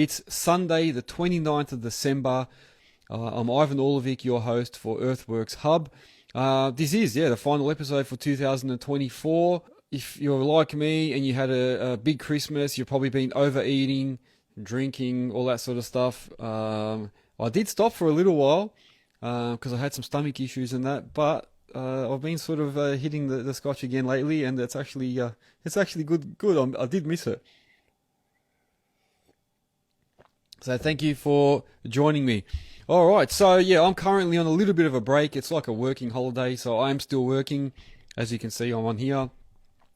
It's Sunday, the 29th of December. I'm Ivan Orlovic, your host for Earthworks Hub. This is, the final episode for 2024. If you're like me and you had a big Christmas, you've probably been overeating, drinking, all that sort of stuff. I did stop for a little while because I had some stomach issues and that, but I've been sort of hitting the scotch again lately, and it's actually good. I did miss it. So thank you for joining me. All right, so I'm currently on a little bit of a break. It's like a working holiday, so I am still working. As you can see, I'm on here,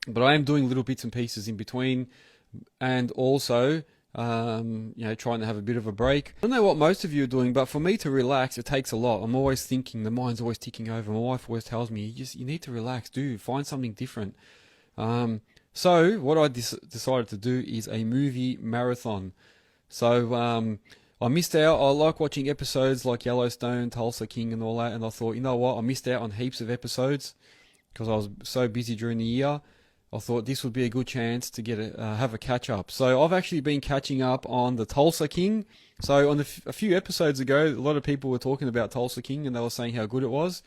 but I am doing little bits and pieces in between, and also trying to have a bit of a break. I don't know what most of you are doing, but for me to relax, it takes a lot. I'm always thinking, the mind's always ticking over. My wife always tells me, you need to relax, find something different. So what I decided to do is a movie marathon. So I missed out. I like watching episodes like Yellowstone, Tulsa King and all that, and I thought, you know what, I missed out on heaps of episodes because I was so busy during the year. I thought this would be a good chance to have a catch up. So I've actually been catching up on the Tulsa King. So on a few episodes ago, a lot of people were talking about Tulsa King and they were saying how good it was.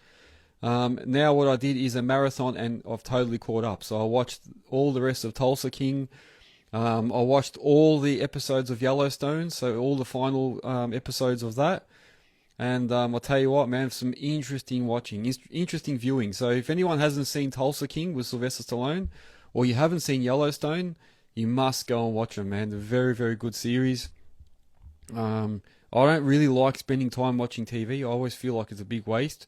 Now what I did is a marathon, and I've totally caught up. So I watched all the rest of Tulsa King. I watched all the episodes of Yellowstone, so all the final episodes of that. And I'll tell you what, man, some interesting watching, interesting viewing. So if anyone hasn't seen Tulsa King with Sylvester Stallone, or you haven't seen Yellowstone, you must go and watch them, man. They're very, very good series. I don't really like spending time watching TV. I always feel like it's a big waste.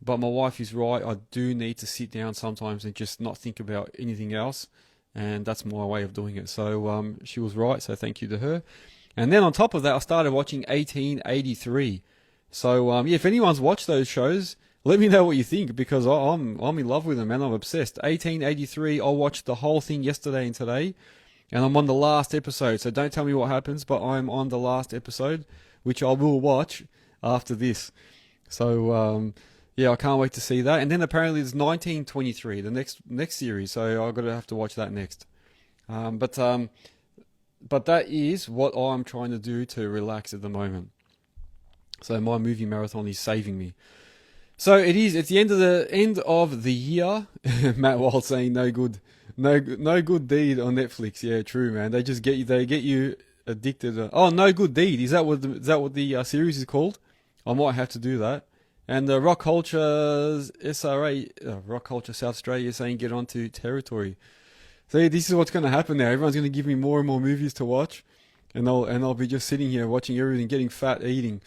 But my wife is right. I do need to sit down sometimes and just not think about anything else. And that's my way of doing it. So she was right, so thank you to her. And then on top of that, I started watching 1883. So if anyone's watched those shows, let me know what you think, because I'm in love with them, man. I'm obsessed. 1883, I watched the whole thing yesterday and today, and I'm on the last episode. So don't tell me what happens, but I'm on the last episode, which I will watch after this. So I can't wait to see that. And then apparently there's 1923, the next series. So I'm gonna have to watch that next. But that is what I'm trying to do to relax at the moment. So my movie marathon is saving me. So it's the end of the year. Matt Wild saying no good deed on Netflix. Yeah, true, man. They just get you addicted. No good deed. Is that what the series is called? I might have to do that. And the Rock Culture's SRA, Rock Culture South Australia, is saying get onto Territory. So this is what's going to happen now. Everyone's going to give me more and more movies to watch, and I'll be just sitting here watching everything, getting fat, eating.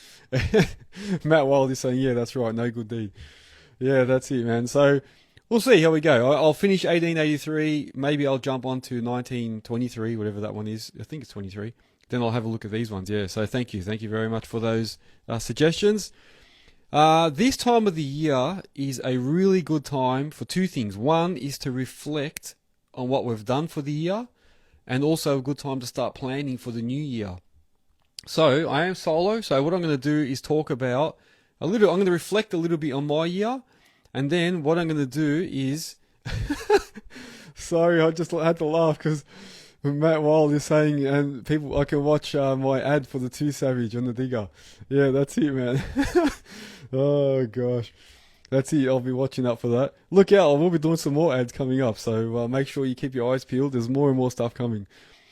Matt Wild is saying, yeah, that's right, no good deed. Yeah, that's it, man. So we'll see how we go. I'll finish 1883. Maybe I'll jump on to 1923, whatever that one is. I think it's 23. Then I'll have a look at these ones. Yeah. So thank you very much for those suggestions. This time of the year is a really good time for two things. One is to reflect on what we've done for the year, and also a good time to start planning for the new year. So I am solo, so what I'm going to do is talk about I'm going to reflect a little bit on my year, and then what I'm going to do is, sorry, I just had to laugh because Matt Wild is saying, and people, I can watch my ad for the 2 Savage on the Digga. Yeah, that's it, man. Oh gosh, that's it. I'll be watching out for that. Look out, we'll be doing some more ads coming up, so make sure you keep your eyes peeled. There's more and more stuff coming.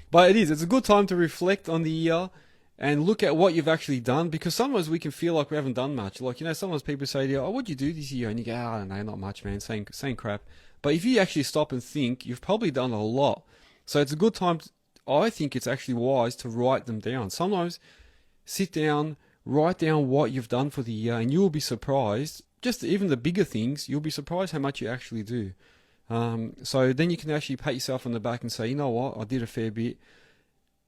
But it's a good time to reflect on the year and look at what you've actually done, because sometimes we can feel like we haven't done much. Like, sometimes people say to you, oh, what'd you do this year? And you go, I don't know, not much, man, same crap. But if you actually stop and think, you've probably done a lot. So it's a good time, I think it's actually wise to write them down. Sometimes sit down, write down what you've done for the year, and you will be surprised. Just even the bigger things, you'll be surprised how much you actually do. So then you can actually pat yourself on the back and say, you know what, I did a fair bit.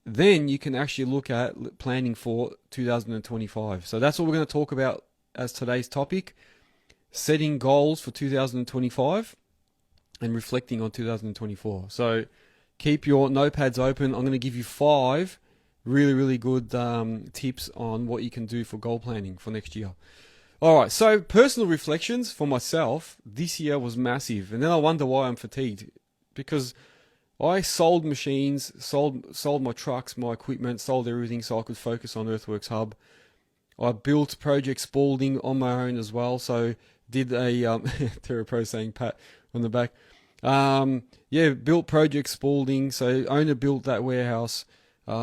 Then you can actually look at planning for 2025. So that's what we're going to talk about as today's topic: setting goals for 2025 and reflecting on 2024. So keep your notepads open. I'm going to give you 5 really, really good tips on what you can do for goal planning for next year. All right, so personal reflections for myself this year was massive, and then I wonder why I'm fatigued, because I sold machines, sold my trucks, my equipment, sold everything so I could focus on Earthworks Hub. I built Project Spalding on my own as well, so did a Terra Pro saying Pat on the back. Yeah, built Project Spalding, so owner built that warehouse,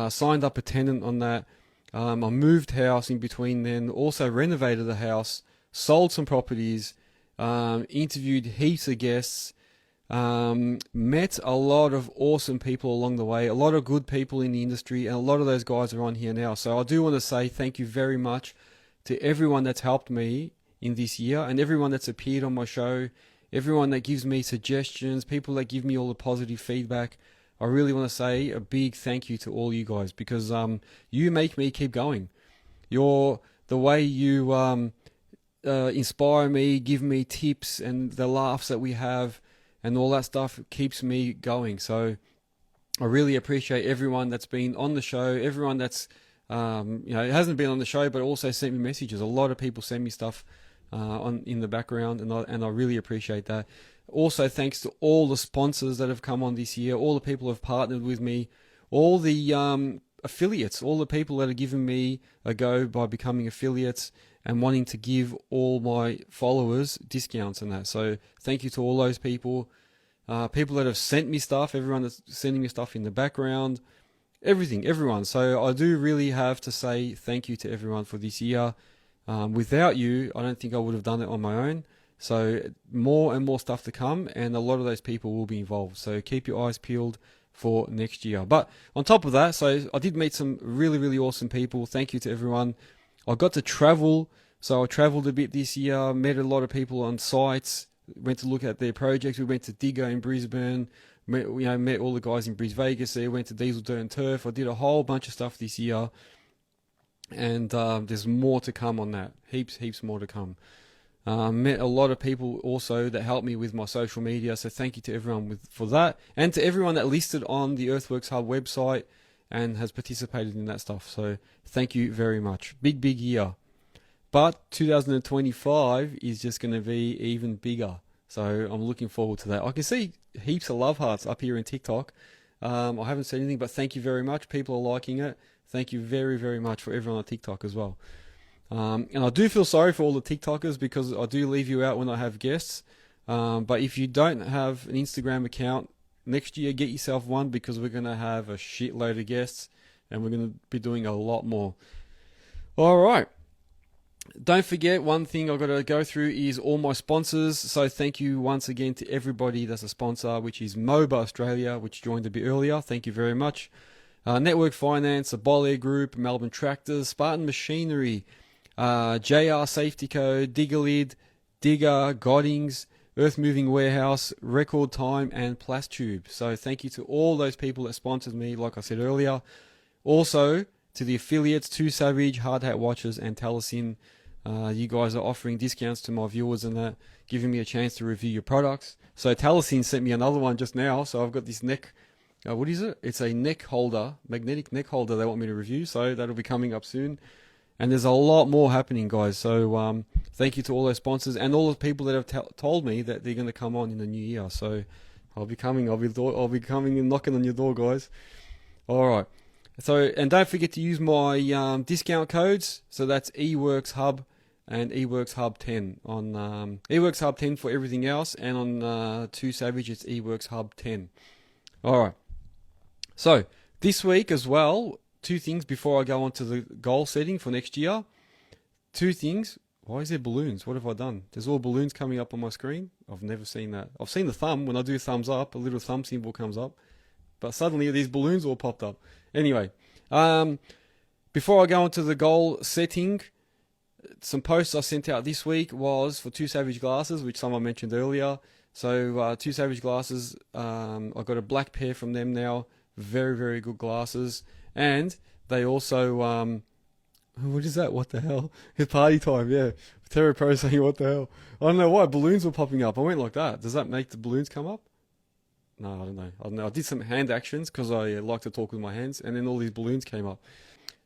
signed up a tenant on that. I moved house in between then, also renovated the house, sold some properties, interviewed heaps of guests, met a lot of awesome people along the way, a lot of good people in the industry, and a lot of those guys are on here now. So I do want to say thank you very much to everyone that's helped me in this year, and everyone that's appeared on my show, everyone that gives me suggestions, people that give me all the positive feedback. I really want to say a big thank you to all you guys, because you make me keep going. The way you inspire me, give me tips, and the laughs that we have and all that stuff keeps me going. So I really appreciate everyone that's been on the show, everyone that's hasn't been on the show but also sent me messages. A lot of people send me stuff in the background, and I really appreciate that. Also, thanks to all the sponsors that have come on this year, all the people who have partnered with me, all the affiliates, all the people that have given me a go by becoming affiliates and wanting to give all my followers discounts and that. So thank you to all those people. People that have sent me stuff, everyone that's sending me stuff in the background, everyone. So I do really have to say thank you to everyone for this year. Without you, I don't think I would have done it on my own. So more and more stuff to come, and a lot of those people will be involved. So keep your eyes peeled for next year. But on top of that, so I did meet some really, really awesome people. Thank you to everyone. I got to travel, so I traveled a bit this year, met a lot of people on sites, went to look at their projects. We went to Digga in Brisbane, met all the guys in Bris Vegas there, went to Diesel Dirt and Turf. I did a whole bunch of stuff this year, and there's more to come on that. Heaps more to come. Met a lot of people also that helped me with my social media, so thank you to everyone for that, and to everyone that listed on the Earthworks Hub website and has participated in that stuff. So thank you very much. Big year. But 2025 is just going to be even bigger. So I'm looking forward to that. I can see heaps of love hearts up here in TikTok. I haven't said anything, but thank you very much. People are liking it. Thank you very, very much for everyone on TikTok as well. And I do feel sorry for all the TikTokers, because I do leave you out when I have guests. But if you don't have an Instagram account, next year get yourself one, because we're going to have a shitload of guests and we're going to be doing a lot more. All right. Don't forget, one thing I've got to go through is all my sponsors. So thank you once again to everybody that's a sponsor, which is MOBA Australia, which joined a bit earlier. Thank you very much. Network Finance, the Bole Group, Melbourne Tractors, Spartan Machinery, JR Safety Code, Digga, Godings, Earthmoving Warehouse, RecordTime, and Plastube. So thank you to all those people that sponsored me, like I said earlier. Also to the affiliates, 2 Savage, Hard Hat Watches, and Telesin. You guys are offering discounts to my viewers and that, giving me a chance to review your products. So Telesin sent me another one just now. So I've got this neck. What is it? It's a neck holder, magnetic neck holder they want me to review. So that'll be coming up soon. And there's a lot more happening, guys. So thank you to all those sponsors and all the people that have told me that they're going to come on in the new year. So I'll be coming and knocking on your door, guys. All right. So, and don't forget to use my discount codes. So that's eWorks Hub and eWorks Hub 10 on eWorks Hub 10 for everything else, and on 2 Savage it's eWorks Hub 10. All right. So this week as well, 2 things before I go on to the goal setting for next year. 2 things. Why is there balloons? What have I done? There's all balloons coming up on my screen. I've never seen that. I've seen the thumb. When I do thumbs up, a little thumb symbol comes up. But suddenly these balloons all popped up. Anyway, before I go on to the goal setting, some posts I sent out this week was for 2 Savage glasses, which someone mentioned earlier. So 2 Savage glasses, I got a black pair from them now. Very, very good glasses. And they also, what is that? What the hell? It's party time, yeah. Terra Pro saying, what the hell? I don't know why balloons were popping up. I went like that. Does that make the balloons come up? No, I don't know. I did some hand actions because I like to talk with my hands, and then all these balloons came up.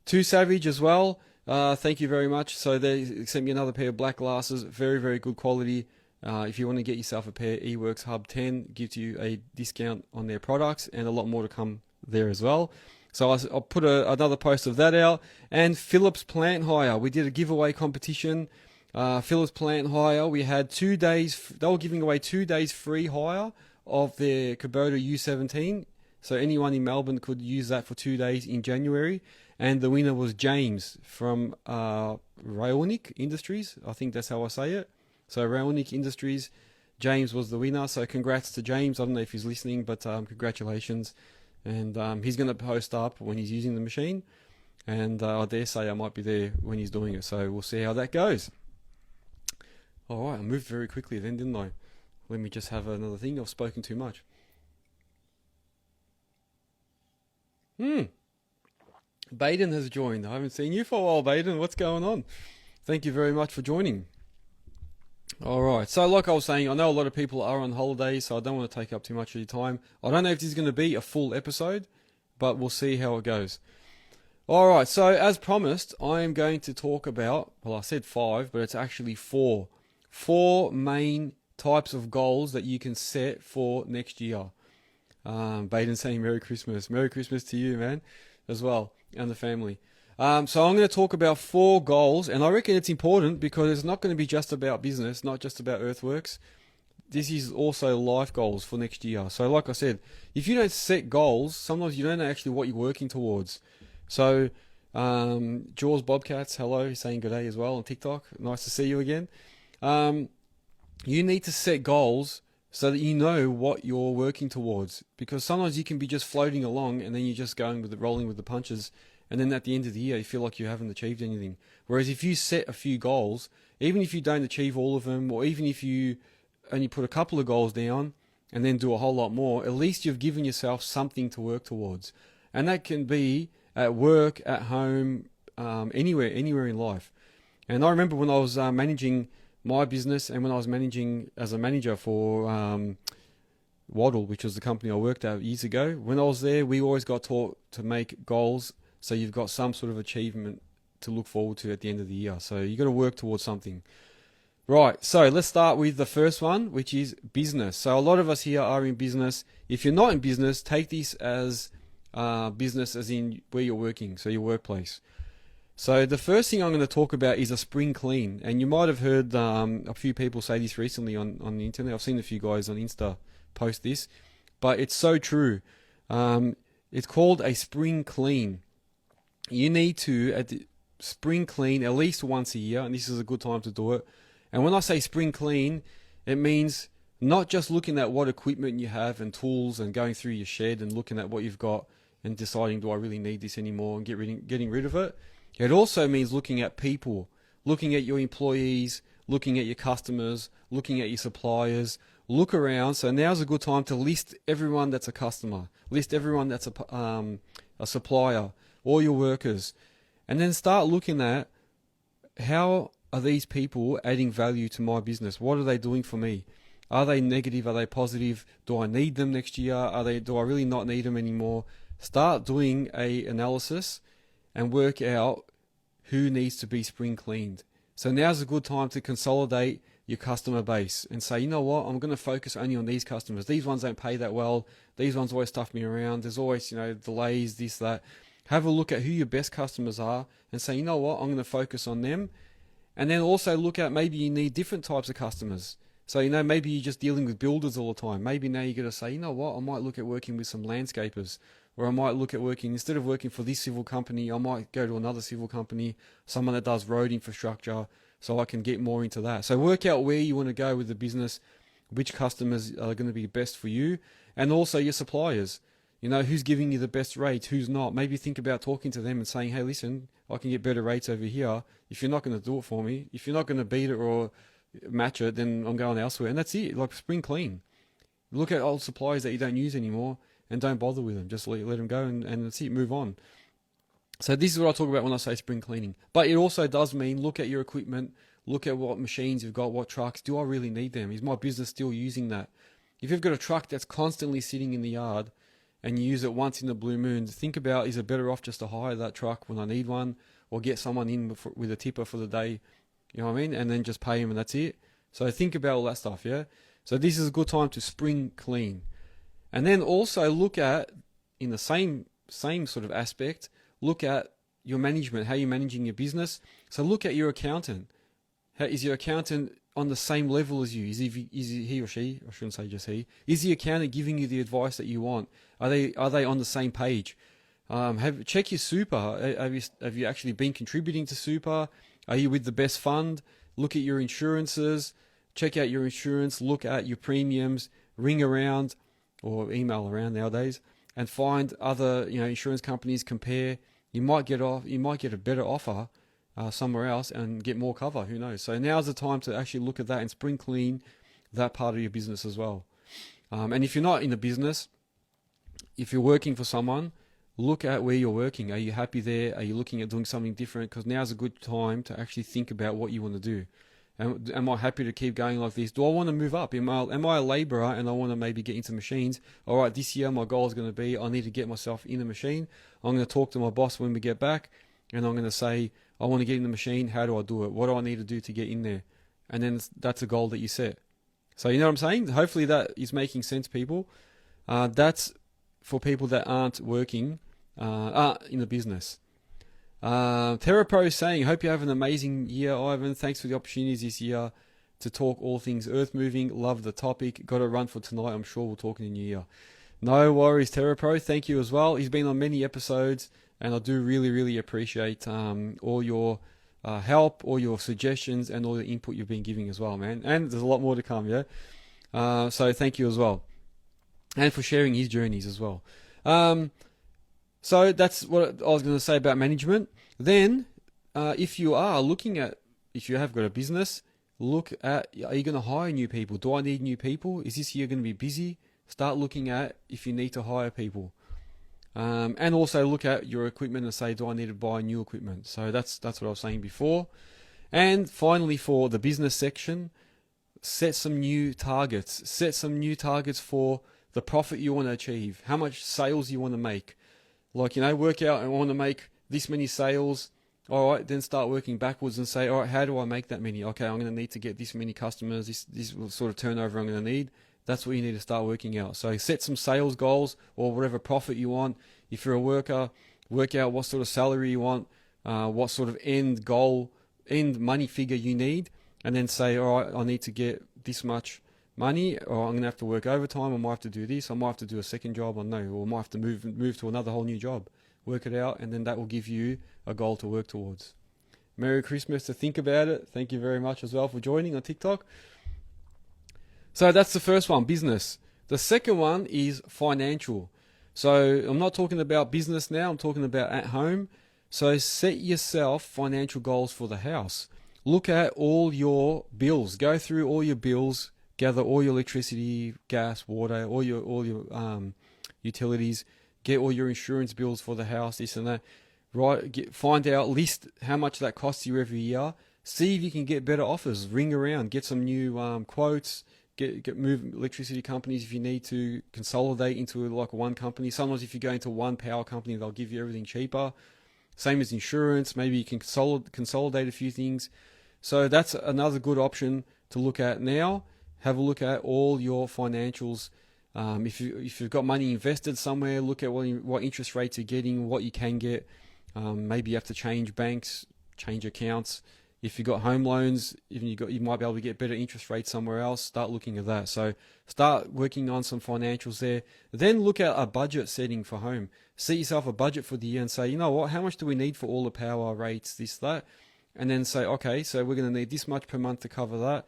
2 Savage as well. Thank you very much. So they sent me another pair of black glasses. Very, very good quality. If you want to get yourself a pair, Earthworks Hub 10 gives you a discount on their products, and a lot more to come there as well. So I'll put another post of that out. And Phillips Plant Hire, we did a giveaway competition. Phillips Plant Hire, we had 2 days, they were giving away 2 days free hire of their Kubota U17. So anyone in Melbourne could use that for 2 days in January. And the winner was James from Raonic Industries. I think that's how I say it. So Raonic Industries, James was the winner. So congrats to James. I don't know if he's listening, but congratulations. And he's going to post up when he's using the machine. And I dare say I might be there when he's doing it. So we'll see how that goes. All right, I moved very quickly then, didn't I? Let me just have another thing. I've spoken too much. Baden has joined. I haven't seen you for a while, Baden. What's going on? Thank you very much for joining. All right, so like I was saying, I know a lot of people are on holiday, so I don't want to take up too much of your time. I don't know if this is going to be a full episode, but we'll see how it goes. All right, so as promised, I am going to talk about, well, I said 5, but it's actually 4. 4 main types of goals that you can set for next year. Baden saying Merry Christmas. Merry Christmas to you, man, as well, and the family. So I'm going to talk about 4 goals, and I reckon it's important because it's not going to be just about business, not just about Earthworks. This is also life goals for next year. So like I said, if you don't set goals, sometimes you don't know actually what you're working towards. So Jaws Bobcats, hello, he's saying good day as well on TikTok. Nice to see you again. You need to set goals so that you know what you're working towards, because sometimes you can be just floating along and then you're just going with rolling with the punches. And then at the end of the year, you feel like you haven't achieved anything. Whereas if you set a few goals, even if you don't achieve all of them, or even if you only put a couple of goals down and then do a whole lot more, at least you've given yourself something to work towards. And that can be at work, at home, anywhere in life. And I remember when I was managing my business and when I was managing as a manager for Waddle, which was the company I worked at years ago, when I was there, we always got taught to make goals. So you've got some sort of achievement to look forward to at the end of the year. So you've got to work towards something. Right, so let's start with the first one, which is business. So a lot of us here are in business. If you're not in business, take this as business as in where you're working, so your workplace. So the first thing I'm going to talk about is a spring clean. And you might have heard a few people say this recently on the internet. I've seen a few guys on Insta post this, but it's so true. It's called a spring clean. You need to spring clean at least once a year, and this is a good time to do it. And when I say spring clean, it means not just looking at what equipment you have and tools and going through your shed and looking at what you've got and deciding, do I really need this anymore, and getting rid of it. It also means looking at people, looking at your employees, looking at your customers, looking at your suppliers. Look around. So now's a good time to list everyone that's a customer, list everyone that's a supplier, all your workers, and then start looking at how are these people adding value to my business? What are they doing for me? Are they negative? Are they positive? Do I need them next year? Do I really not need them anymore? Start doing a analysis and work out who needs to be spring cleaned. So now's a good time to consolidate your customer base and say, you know what, I'm going to focus only on these customers. These ones don't pay that well. These ones always stuff me around. There's always, delays, this, that. Have a look at who your best customers are and say, you know what, I'm going to focus on them. And then also look at maybe you need different types of customers. So, maybe you're just dealing with builders all the time. Maybe now you're going to say, you know what, I might look at working with some landscapers, or I might look at instead of working for this civil company, I might go to another civil company, someone that does road infrastructure, so I can get more into that. So work out where you want to go with the business, which customers are going to be best for you, and also your suppliers. Who's giving you the best rates, who's not. Maybe think about talking to them and saying, hey, listen, I can get better rates over here. If you're not going to do it for me, if you're not going to beat it or match it, then I'm going elsewhere. And that's it, like spring clean. Look at old suppliers that you don't use anymore and don't bother with them. Just let them go and that's it, move on. So this is what I talk about when I say spring cleaning. But it also does mean look at your equipment, look at what machines you've got, what trucks. Do I really need them? Is my business still using that? If you've got a truck that's constantly sitting in the yard and you use it once in a blue moon, think about, is it better off just to hire that truck when I need one, or get someone in with a tipper for the day, you know what I mean, and then just pay him and that's it? So think about all that stuff, yeah? So this is a good time to spring clean. And then also look at, in the same sort of aspect, look at your management, how you're managing your business. So look at your accountant. Is your accountant on the same level as you? Is he or she, I shouldn't say just he, is the accountant giving you the advice that you want? Are they on the same page? Check your super. Have you actually been contributing to super? Are you with the best fund? Look at your insurances. Check out your insurance. Look at your premiums. Ring around or email around nowadays and find other insurance companies. Compare. You might get a better offer somewhere else and get more cover. Who knows? So now's the time to actually look at that and spring clean that part of your business as well. And if you're not in the business, if you're working for someone, look at where you're working. Are you happy there? Are you looking at doing something different? Because now's a good time to actually think about what you want to do. Am I happy to keep going like this? Do I want to move up? Am I a labourer and I want to maybe get into machines? All right, this year my goal is going to be I need to get myself in a machine. I'm going to talk to my boss when we get back and I'm going to say, I want to get in the machine. How do I do it? What do I need to do to get in there? And then that's a goal that you set. So you know what I'm saying? Hopefully that is making sense, people. That's for people that aren't working in the business. TerraPro is saying, hope you have an amazing year, Ivan. Thanks for the opportunities this year to talk all things earth moving. Love the topic. Got to run for tonight. I'm sure we'll talk in the new year. No worries, TerraPro. Thank you as well. He's been on many episodes, and I do really, really appreciate all your help, all your suggestions, and all the input you've been giving as well, man. And there's a lot more to come, yeah? So thank you as well. And for sharing his journeys as well. So that's what I was going to say about management. Then, if you have got a business, look at, are you going to hire new people? Do I need new people? Is this year going to be busy? Start looking at if you need to hire people. And also look at your equipment and say, do I need to buy new equipment? So that's what I was saying before. And finally, for the business section, set some new targets. Set some new targets for the profit you want to achieve, how much sales you want to make. Like, work out, I want to make this many sales. All right, then start working backwards and say, all right, how do I make that many? Okay, I'm going to need to get this many customers, this sort of turnover I'm going to need. That's what you need to start working out. So set some sales goals or whatever profit you want. If you're a worker, work out what sort of salary you want, what sort of end money figure you need, and then say, all right, I need to get this much money, or I'm going to have to work overtime, I might have to do this, I might have to do a second job, or I might have to move to another whole new job. Work it out, and then that will give you a goal to work towards. Merry Christmas to think about it. Thank you very much as well for joining on TikTok. So that's the first one, business. The second one is financial. So I'm not talking about business now, I'm talking about at home. So set yourself financial goals for the house. Look at all your bills. Go through all your bills. Gather all your electricity, gas, water, all your utilities. Get all your insurance bills for the house, this and that. Right? Find out, list how much that costs you every year. See if you can get better offers. Ring around, get some new quotes. Move electricity companies if you need to. Consolidate into like one company. Sometimes if you go into one power company, they'll give you everything cheaper. Same as insurance. Maybe you can consolidate a few things. So that's another good option to look at now. Have a look at all your financials. If you've got money invested somewhere, look at what interest rates you're getting, what you can get. Maybe you have to change banks, change accounts. If you've got home loans, you might be able to get better interest rates somewhere else. Start looking at that. So start working on some financials there. Then look at a budget setting for home. Set yourself a budget for the year and say, you know what, how much do we need for all the power rates, this, that? And then say, okay, so we're going to need this much per month to cover that.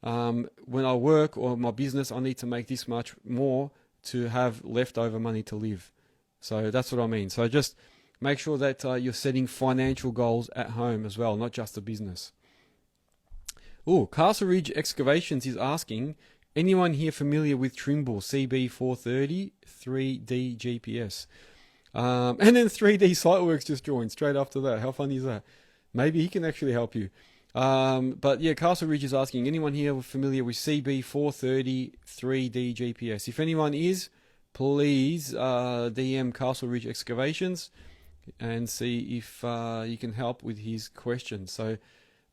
When I work or my business, I need to make this much more to have leftover money to live. So that's what I mean. So just make sure that you're setting financial goals at home as well, not just the business. Castle Ridge Excavations is asking, anyone here familiar with Trimble CB430 3D GPS? And then 3D Siteworks just joined straight after that. How funny is that? Maybe he can actually help you. But yeah, Castle Ridge is asking, anyone here familiar with CB430 3D GPS? If anyone is, please DM Castle Ridge Excavations and see if you can help with his question. So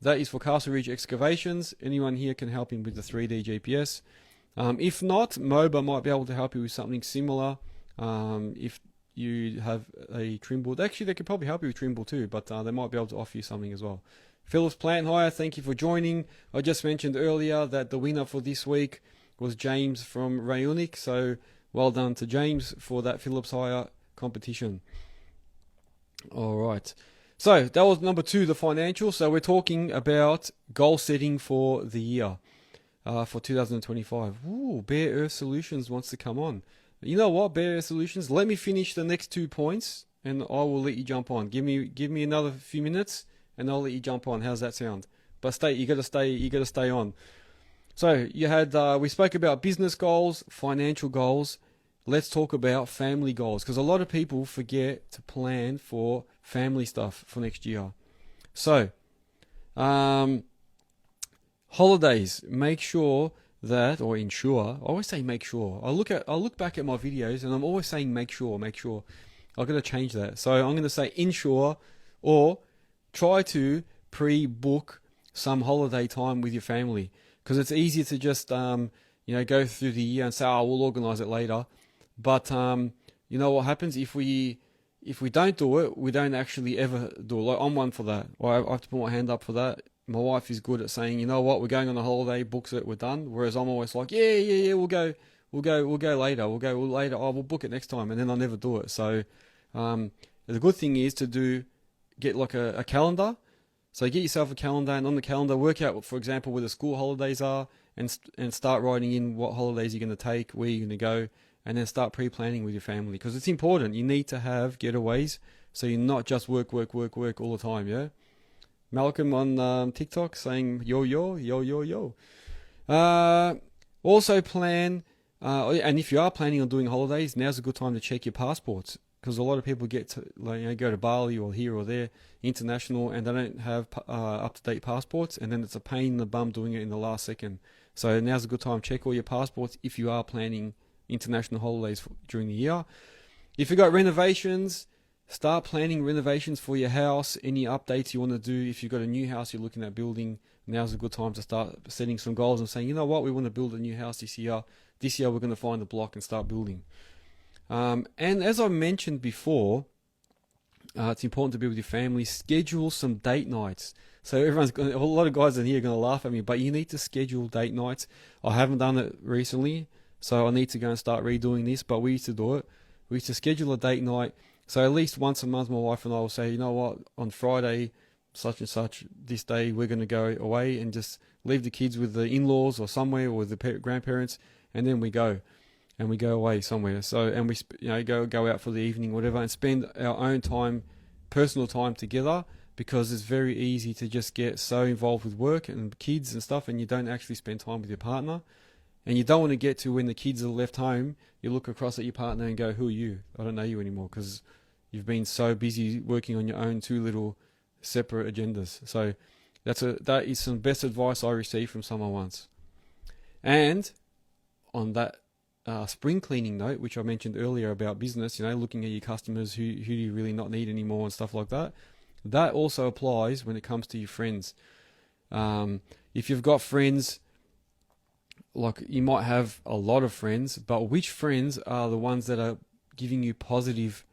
that is for Castle Ridge Excavations. Anyone here can help him with the 3D GPS. If not, MOBA might be able to help you with something similar. If you have a Trimble, actually they could probably help you with Trimble too, but they might be able to offer you something as well. Phillips Plant Hire, thank you for joining. I just mentioned earlier that the winner for this week was James from Rayonic, so well done to James for that Phillips Hire competition. Alright, so that was number 2, the financial. So we're talking about goal setting for the year, for 2025. Ooh, Bare Earth Solutions wants to come on. You know what, Bare Earth Solutions, let me finish the next 2 points and I will let you jump on. Give me another few minutes and I'll let you jump on. How's that sound? But you gotta stay on. So you had we spoke about business goals, financial goals. Let's talk about family goals, because a lot of people forget to plan for family stuff for next year. So holidays, make sure that, or ensure. I always say make sure. I look back at my videos and I'm always saying make sure. I've got to change that. So I'm going to say ensure, or try to pre-book some holiday time with your family, because it's easier to just go through the year and say, oh, we'll organise it later. But you know what happens if we don't do it, we don't actually ever do it. Like, I'm one for that. I have to put my hand up for that. My wife is good at saying, you know what, we're going on a holiday, books it, we're done. Whereas I'm always like, yeah, we'll go later. We'll book it next time, and then I never do it. So the good thing is to get like a calendar. So get yourself a calendar, and on the calendar work out, for example, where the school holidays are, and start writing in what holidays you're going to take, where you're going to go, and then start pre-planning with your family, because it's important. You need to have getaways, so you're not just work all the time. Yeah. Malcolm on TikTok saying yo. Also plan, and if you are planning on doing holidays, now's a good time to check your passports, because a lot of people get to go to Bali or here or there, international, and they don't have up-to-date passports, and then it's a pain in the bum doing it in the last second. So now's a good time to check all your passports if you are planning international holidays during the year. If you've got renovations, start planning renovations for your house. Any updates you want to do. If you've got a new house you're looking at building, now's a good time to start setting some goals and saying, you know what, we want to build a new house this year. This year we're going to find a block and start building. And as I mentioned before, it's important to be with your family. Schedule some date nights. So a lot of guys in here are going to laugh at me, but you need to schedule date nights. I haven't done it recently, so I need to go and start redoing this, but we used to do it. We used to schedule a date night. So at least once a month, my wife and I will say, you know what, on Friday, such and such, this day, we're going to go away and just leave the kids with the in-laws or somewhere, or with the grandparents, and then we go away somewhere. So, and we go out for the evening, whatever, and spend our own time, personal time together, because it's very easy to just get so involved with work and kids and stuff, and you don't actually spend time with your partner. And you don't want to get to when the kids are left home, you look across at your partner and go, who are you? I don't know you anymore, because you've been so busy working on your own 2 little separate agendas. So that is some best advice I received from someone once. And on that spring cleaning note, which I mentioned earlier about business, looking at your customers, who do you really not need anymore and stuff like that. That also applies when it comes to your friends. If you've got friends, like, you might have a lot of friends, but which friends are the ones that are giving you positive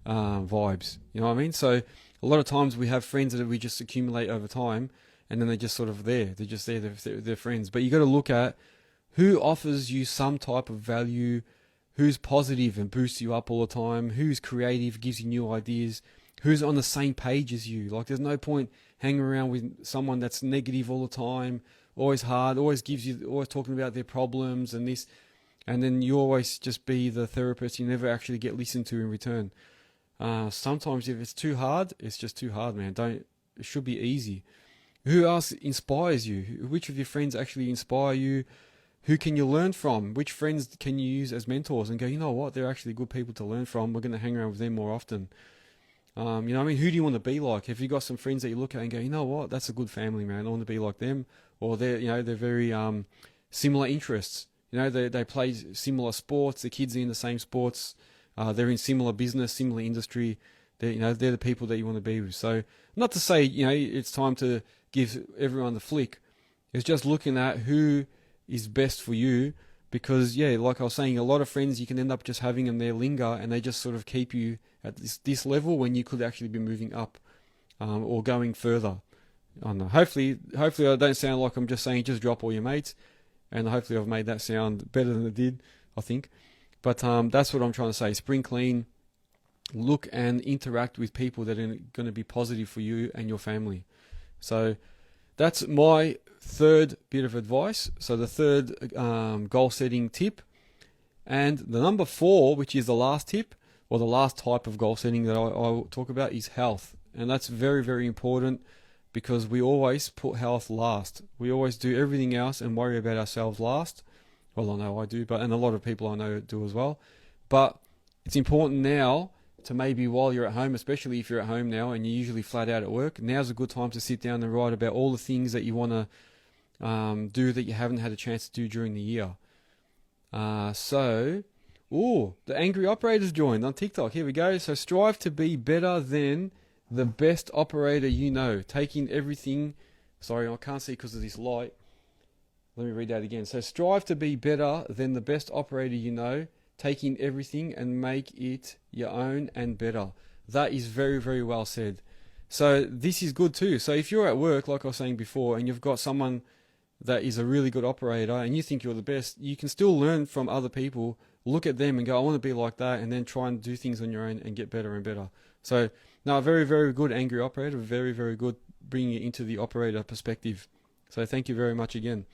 vibes? You know what I mean? So a lot of times we have friends that we just accumulate over time, and then they're just sort of there. They're just there. They're friends. But you got to look at who offers you some type of value, who's positive and boosts you up all the time, who's creative, gives you new ideas, who's on the same page as you. Like, there's no point hanging around with someone that's negative all the time, always hard, always talking about their problems and this, and then you always just be the therapist. You never actually get listened to in return. Sometimes if it's too hard, it's just too hard, man. It should be easy. Who else inspires you? Which of your friends actually inspire you? Who can you learn from? Which friends can you use as mentors and go, you know what, they're actually good people to learn from. We're going to hang around with them more often. You know what I mean? Who do you want to be like? Have you got some friends that you look at and go, you know what, that's a good family, man. I want to be like them. Or they're very similar interests. They play similar sports. The kids are in the same sports. They're in similar business, similar industry. they're the people that you want to be with. So not to say, it's time to give everyone the flick. It's just looking at who is best for you, because like I was saying, a lot of friends you can end up just having them there linger, and they just sort of keep you at this level when you could actually be moving up, or going further. I don't know. Hopefully I don't sound like I'm just saying just drop all your mates, and hopefully I've made that sound better than it did, I think. But that's what I'm trying to say. Spring clean, look and interact with people that are going to be positive for you and your family. So that's my third bit of advice. So the third goal setting tip. And the number 4, which is the last tip, or the last type of goal setting that I will talk about, is health. And that's very, very important, because we always put health last. We always do everything else and worry about ourselves last. Well, I know I do, and a lot of people I know do as well. But it's important now to, maybe while you're at home, especially if you're at home now and you're usually flat out at work, now's a good time to sit down and write about all the things that you want to do that you haven't had a chance to do during the year. The Angry Operators joined on TikTok. Here we go. So strive to be better than the best operator you know, taking everything. Sorry, I can't see because of this light. Let me read that again. So strive to be better than the best operator you know, taking everything and make it your own and better. That is very, very well said. So this is good too. So if you're at work, like I was saying before, and you've got someone that is a really good operator and you think you're the best, you can still learn from other people, look at them and go, I want to be like that, and then try and do things on your own and get better and better. So no, very, very good Angry Operator, very, very good bringing it into the operator perspective. So thank you very much again.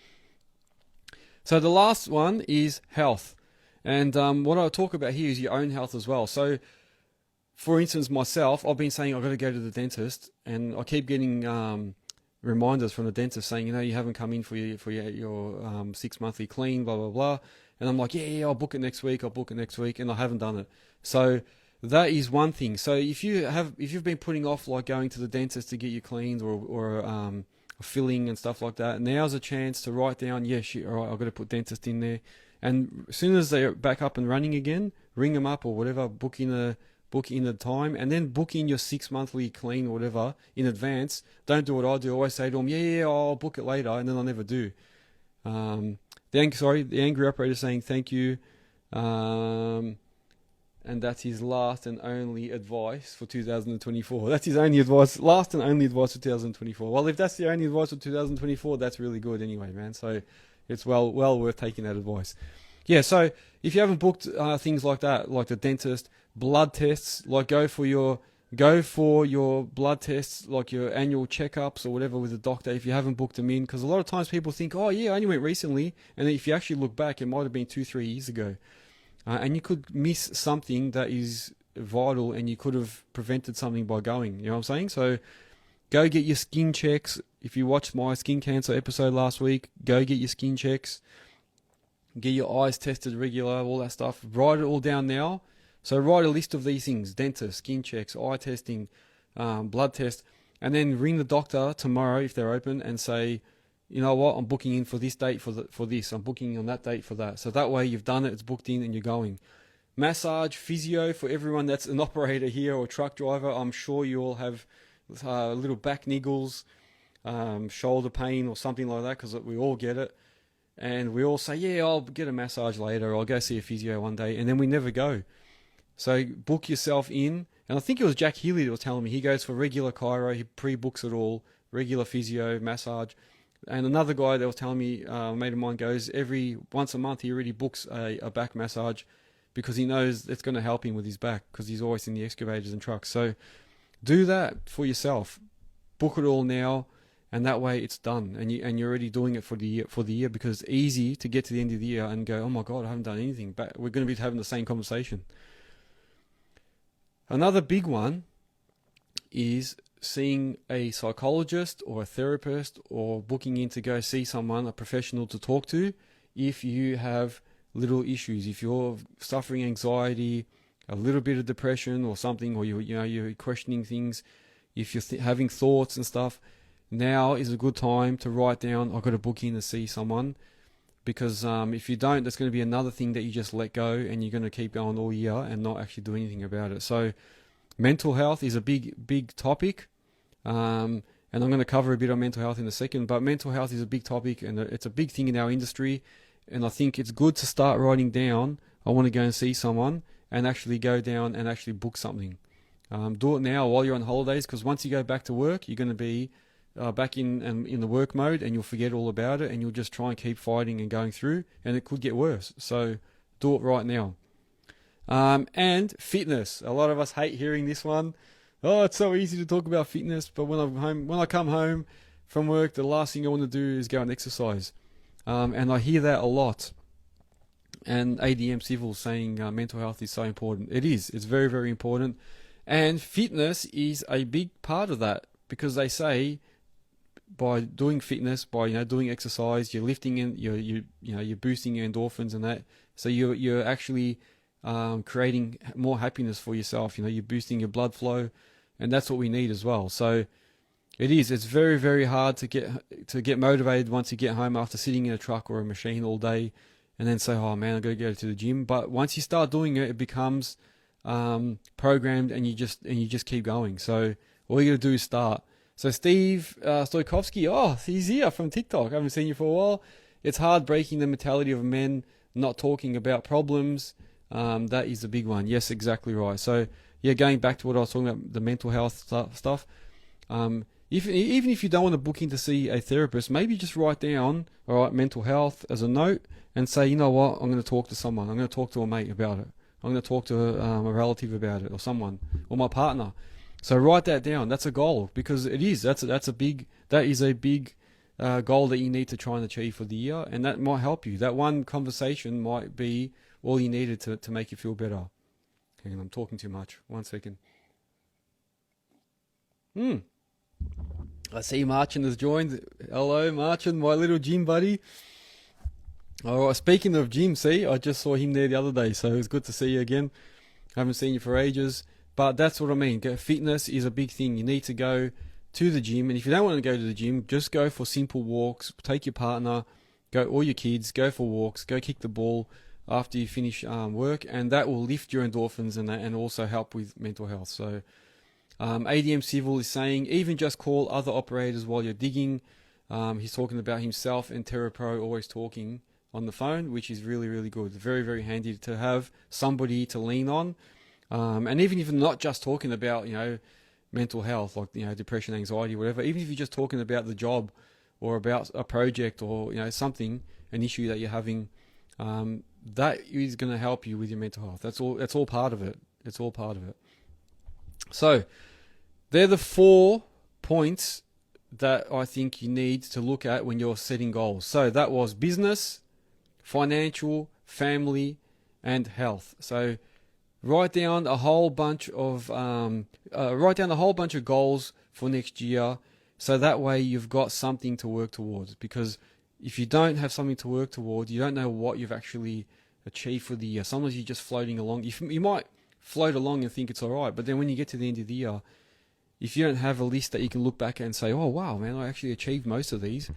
So the last one is health. And what I'll talk about here is your own health as well. So for instance, myself, I've been saying I've got to go to the dentist, and I keep getting reminders from the dentist saying, you haven't come in for your 6 monthly clean, blah, blah, blah. And I'm like, yeah, I'll book it next week, and I haven't done it. So that is one thing. So if you've been putting off like going to the dentist to get your cleans or a filling and stuff like that, now's a chance to write down, all right, I've got to put dentist in there. And as soon as they're back up and running again, ring them up or whatever, book in the time, and then book in your 6 monthly clean or whatever in advance. Don't do what I do. I always say to them, I'll book it later, and then I never do. The Angry Operator saying thank you. And that's his last and only advice for 2024. That's his only advice, last and only advice for 2024. Well, if that's the only advice for 2024, that's really good anyway, man. So it's well worth taking that advice. Yeah, so if you haven't booked things like that, like the dentist, blood tests, like go for your blood tests, like your annual checkups or whatever with the doctor if you haven't booked them in. Because a lot of times people think, I only went recently. And if you actually look back, it might have been 2-3 years ago. And you could miss something that is vital, and you could have prevented something by going. You know what I'm saying? So go get your skin checks. If you watched my skin cancer episode last week, go get your skin checks. Get your eyes tested regular, all that stuff. Write it all down now. So write a list of these things: dentist, skin checks, eye testing, blood test, and then ring the doctor tomorrow if they're open and say, you know what, I'm booking in for this date for this. I'm booking on that date for that. So that way you've done it, it's booked in, and you're going. Massage, physio for everyone that's an operator here or truck driver. I'm sure you all have little back niggles, shoulder pain or something like that, because we all get it. And we all say, I'll get a massage later, or I'll go see a physio one day, and then we never go. So book yourself in. And I think it was Jack Healy that was telling me he goes for regular chiro, he pre-books it all, regular physio, massage. And another guy that was telling me, a mate of mine goes once a month, he already books a back massage because he knows it's going to help him with his back because he's always in the excavators and trucks. So do that for yourself. Book it all now, and that way it's done. And you're already doing it for the year because it's easy to get to the end of the year and go, oh my God, I haven't done anything. But we're going to be having the same conversation. Another big one is seeing a psychologist or a therapist, or booking in to go see someone, a professional to talk to, if you have little issues. If you're suffering anxiety, a little bit of depression or something, or you're questioning things, if you're having thoughts and stuff, now is a good time to write down, I've got to book in to see someone. Because if you don't, that's going to be another thing that you just let go, and you're going to keep going all year and not actually do anything about it. So mental health is a big topic. And I'm going to cover a bit on mental health in a second, but mental health is a big topic and it's a big thing in our industry. And I think it's good to start writing down, I want to go and see someone, and actually go down and actually book something. Do it now while you're on holidays, because once you go back to work, you're going to be back in the work mode, and you'll forget all about it, and you'll just try and keep fighting and going through, and it could get worse. So do it right now. And fitness. A lot of us hate hearing this one. Oh, it's so easy to talk about fitness, but when I come home from work, the last thing I want to do is go and exercise. And I hear that a lot. And ADM Civil saying mental health is so important. It is. It's very, very important. And fitness is a big part of that, because they say by doing fitness, by doing exercise, you're lifting in, you're boosting your endorphins and that. So you're actually creating more happiness for yourself. You're boosting your blood flow, and that's what we need as well. So it's very, very hard to get motivated once you get home after sitting in a truck or a machine all day, and then say, oh man, I've got to go to the gym. But once you start doing it, it becomes programmed, and you just keep going. So all you got to do is start. So Steve Stoikovsky, he's here from TikTok. I haven't seen you for a while. It's hard breaking the mentality of men not talking about problems. That is the big one. Yes, exactly right. So yeah, going back to what I was talking about, the mental health stuff. Even if you don't want to book in to see a therapist, maybe just write down, all right, mental health as a note, and say, you know what, I'm going to talk to someone. I'm going to talk to a mate about it. I'm going to talk to a relative about it, or someone, or my partner. So write that down. That's a goal, because it is. That is a big goal that you need to try and achieve for the year, and that might help you. That one conversation might be all you needed to make you feel better. Hang on, I'm talking too much. 1 second. I see Marchin has joined. Hello, Marchin, my little gym buddy. All right, speaking of gym, see, I just saw him there the other day, so it's good to see you again. I haven't seen you for ages, but that's what I mean. Fitness is a big thing. You need to go to the gym, and if you don't want to go to the gym, just go for simple walks. Take your partner, or your kids, go for walks, go kick the ball after you finish work, and that will lift your endorphins and also help with mental health. So ADM Civil is saying even just call other operators while you're digging. He's talking about himself and TerraPro always talking on the phone, which is really, really good. Very, very handy to have somebody to lean on. And even if you're not just talking about, mental health, like, depression, anxiety, whatever, even if you're just talking about the job or about a project or, something, an issue that you're having, that is going to help you with your mental health. That's all part of it. It's all part of it. So they're the 4 points that I think you need to look at when you're setting goals. So that was business, financial, family, and health. So write down a whole bunch of goals for next year, so that way you've got something to work towards. Because if you don't have something to work towards, you don't know what you've actually achieved for the year. Sometimes you're just floating along. You might float along and think it's all right, but then when you get to the end of the year, if you don't have a list that you can look back at and say, oh wow, man, I actually achieved most of these,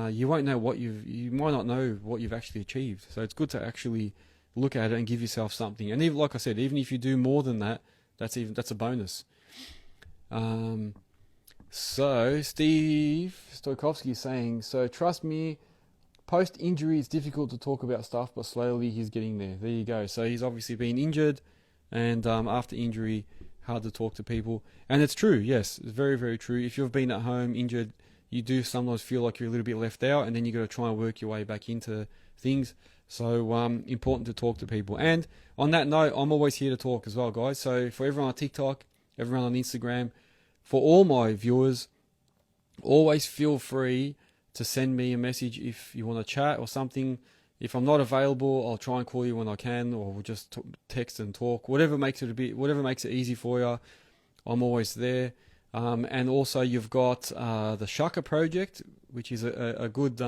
you won't know you might not know what you've actually achieved. So it's good to actually look at it and give yourself something. And even, like I said, even if you do more than that, that's a bonus. So Steve Stoikovsky is saying, so trust me, post-injury it's difficult to talk about stuff, but slowly he's getting there. There you go. So he's obviously been injured, and after injury, hard to talk to people. And it's true, yes, it's very, very true. If you've been at home injured, you do sometimes feel like you're a little bit left out, and then you got to try and work your way back into things. So important to talk to people. And on that note, I'm always here to talk as well, guys. So for everyone on TikTok, everyone on Instagram, for all my viewers, always feel free to send me a message if you want to chat or something. If I'm not available, I'll try and call you when I can, or we'll just text and talk. Whatever makes it easy for you, I'm always there. And also you've got the Shaka Project, which is a good.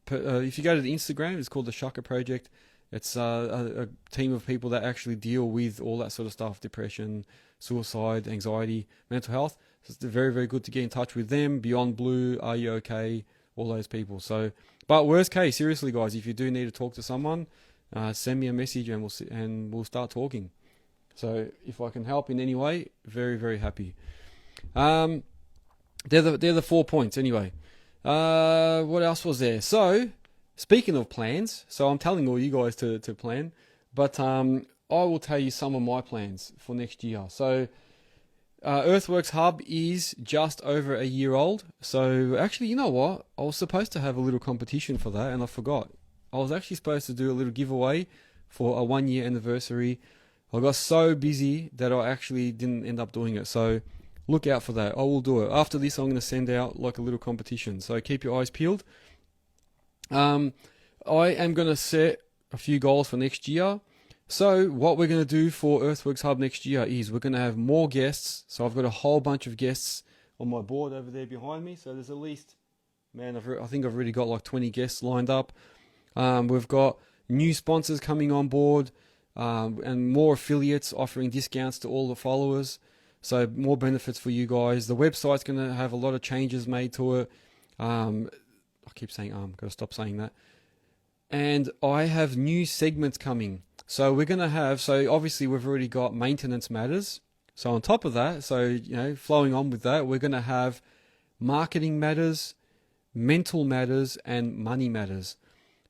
If you go to the Instagram, it's called the Shaka Project. It's a team of people that actually deal with all that sort of stuff: depression, suicide, anxiety, mental health. So it's very, very good to get in touch with them. Beyond Blue, Are You Okay? All those people. So, but worst case, seriously, guys, if you do need to talk to someone, send me a message and we'll start talking. So if I can help in any way, very, very happy. They're the 4 points anyway. What else was there? So speaking of plans, so I'm telling all you guys to plan, but I will tell you some of my plans for next year. So Earthworks Hub is just over a year old. So actually, you know what? I was supposed to have a little competition for that, and I forgot. I was actually supposed to do a little giveaway for a 1 year anniversary. I got so busy that I actually didn't end up doing it. So look out for that. I will do it. After this, I'm going to send out like a little competition. So keep your eyes peeled. I am going to set a few goals for next year. So what we're going to do for Earthworks Hub next year is we're going to have more guests. So I've got a whole bunch of guests on my board over there behind me. So there's at least, man, I think I've already got like 20 guests lined up. We've got new sponsors coming on board, and more affiliates offering discounts to all the followers. So more benefits for you guys. The website's going to have a lot of changes made to it. I keep saying got to stop saying that. And I have new segments coming. So we're going to have, so obviously we've already got maintenance matters. So on top of that, so, you know, flowing on with that, we're going to have marketing matters, mental matters, and money matters.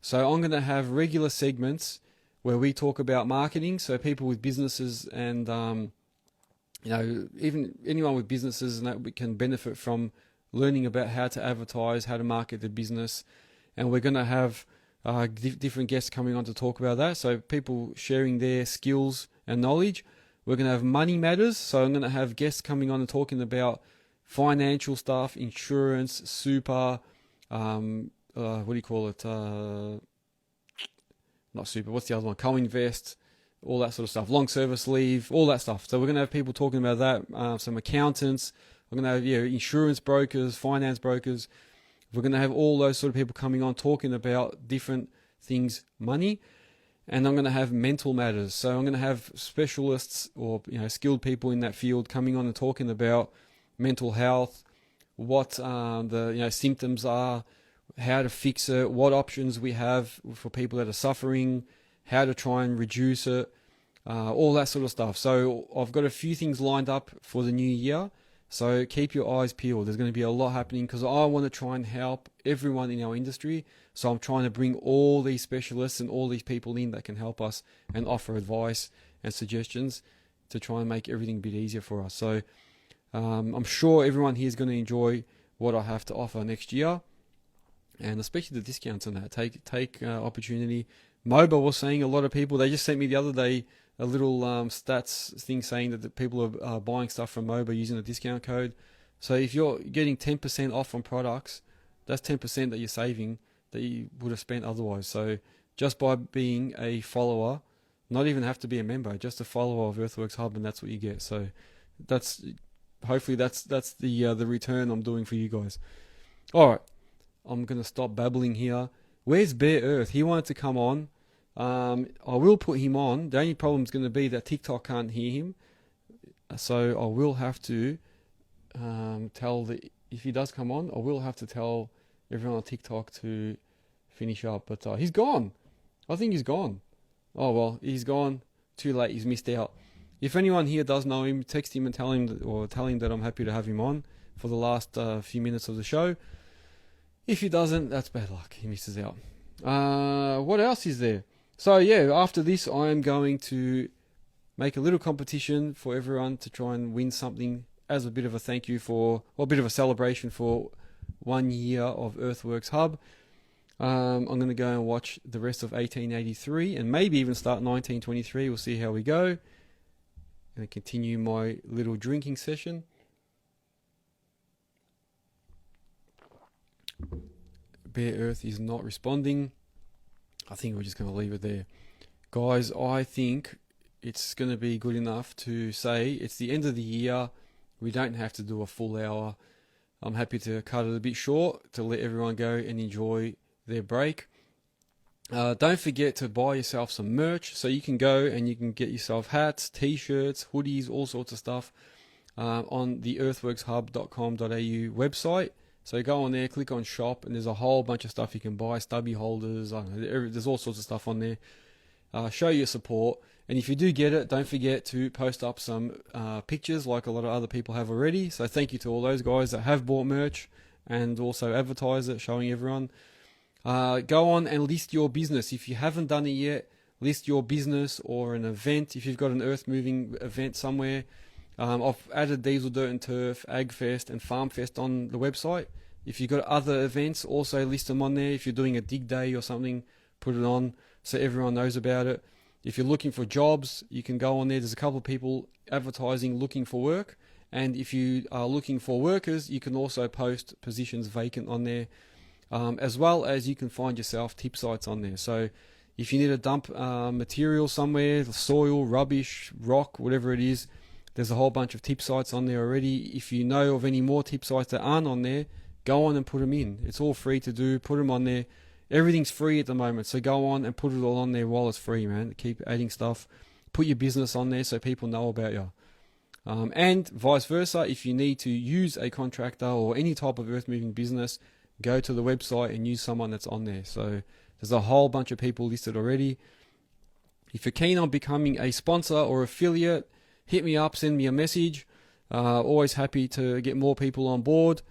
So I'm going to have regular segments where we talk about marketing. So people with businesses and, you know, even anyone with businesses and that we can benefit from learning about how to advertise, how to market the business. And we're going to have different guests coming on to talk about that. So people sharing their skills and knowledge. We're going to have money matters. So I'm going to have guests coming on and talking about financial stuff, insurance, super, what do you call it? Not super. What's the other one? Co-invest, all that sort of stuff. Long service leave, all that stuff. So we're going to have people talking about that. Some accountants. We're going to have insurance brokers, finance brokers. We're going to have all those sort of people coming on talking about different things, money. And I'm going to have mental matters. So I'm going to have specialists or skilled people in that field coming on and talking about mental health, what the symptoms are, how to fix it, what options we have for people that are suffering, how to try and reduce it, all that sort of stuff. So I've got a few things lined up for the new year. So keep your eyes peeled. There's going to be a lot happening because I want to try and help everyone in our industry. So I'm trying to bring all these specialists and all these people in that can help us and offer advice and suggestions to try and make everything a bit easier for us. So I'm sure everyone here is going to enjoy what I have to offer next year, and especially the discounts on that. Take opportunity. Moba was saying a lot of people, they just sent me the other day a little stats thing saying that the people are buying stuff from Moba using a discount code. So if you're getting 10% off on products, that's 10% that you're saving that you would have spent otherwise. So just by being a follower, not even have to be a member, just a follower of Earthworks Hub, and that's what you get. So hopefully that's the return I'm doing for you guys. All right, I'm gonna stop babbling here. Where's Bear Earth? He wanted to come on. I will put him on. The only problem is going to be that TikTok can't hear him, so I will have to if he does come on, I will have to tell everyone on TikTok to finish up. But he's gone. I think he's gone. Oh well, he's gone. Too late. He's missed out. If anyone here does know him, text him and tell him that I'm happy to have him on for the last few minutes of the show. If he doesn't, that's bad luck. He misses out. What else is there? So yeah, after this, I am going to make a little competition for everyone to try and win something as a bit of a thank you a bit of a celebration for 1 year of Earthworks Hub. I'm going to go and watch the rest of 1883 and maybe even start 1923. We'll see how we go. And continue my little drinking session. Bear Earth is not responding. I think we're just going to leave it there. Guys, I think it's going to be good enough to say it's the end of the year. We don't have to do a full hour. I'm happy to cut it a bit short to let everyone go and enjoy their break. Don't forget to buy yourself some merch. So you can go and you can get yourself hats, t-shirts, hoodies, all sorts of stuff on the earthworkshub.com.au website. So go on there, click on shop, and there's a whole bunch of stuff you can buy, stubby holders, there's all sorts of stuff on there. Show your support, And if you do get it, don't forget to post up some pictures like a lot of other people have already. So thank you to all those guys that have bought merch and also advertise it, showing everyone. Go on and list your business. If you haven't done it yet, list your business or an event. If you've got an earth moving event somewhere, I've added Diesel Dirt and Turf, AgFest and FarmFest on the website. If you've got other events, also list them on there. If you're doing a dig day or something, put it on so everyone knows about it. If you're looking for jobs, you can go on there. There's a couple of people advertising looking for work. And if you are looking for workers, you can also post positions vacant on there, as well as you can find yourself tip sites on there. So if you need to dump material somewhere, soil, rubbish, rock, whatever it is, there's a whole bunch of tip sites on there already. If you know of any more tip sites that aren't on there, go on and put them in. It's all free to do. Put them on there. Everything's free at the moment, so go on and put it all on there while it's free, man. Keep adding stuff. Put your business on there so people know about you. And vice versa, if you need to use a contractor or any type of earth moving business, go to the website and use someone that's on there. So there's a whole bunch of people listed already. If you're keen on becoming a sponsor or affiliate, hit me up, send me a message. Always happy to get more people on board.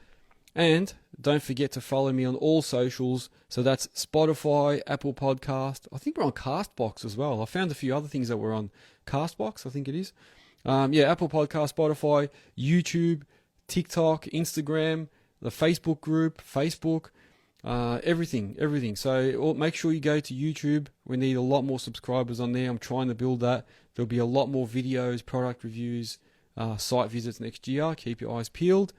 And don't forget to follow me on all socials. So that's Spotify, Apple Podcast. I think we're on Castbox as well. I found a few other things that were on Castbox, I think it is. Apple Podcast, Spotify, YouTube, TikTok, Instagram, the Facebook group, Facebook, everything. So make sure you go to YouTube. We need a lot more subscribers on there. I'm trying to build that. There'll be a lot more videos, product reviews, site visits next year. Keep your eyes peeled.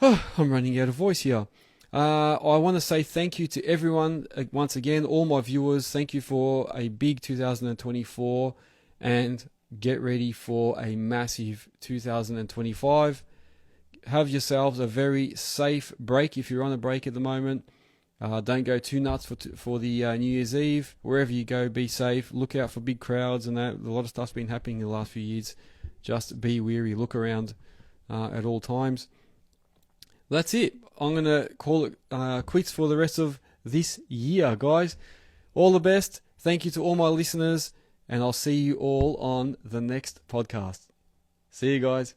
I'm running out of voice here. I want to say thank you to everyone once again, all my viewers. Thank you for a big 2024 and get ready for a massive 2025. Have yourselves a very safe break if you're on a break at the moment. Don't go too nuts for the New Year's Eve. Wherever you go, be safe. Look out for big crowds and that. A lot of stuff's been happening in the last few years. Just be wary. Look around at all times. That's it. I'm going to call it quits for the rest of this year, guys. All the best. Thank you to all my listeners, and I'll see you all on the next podcast. See you guys.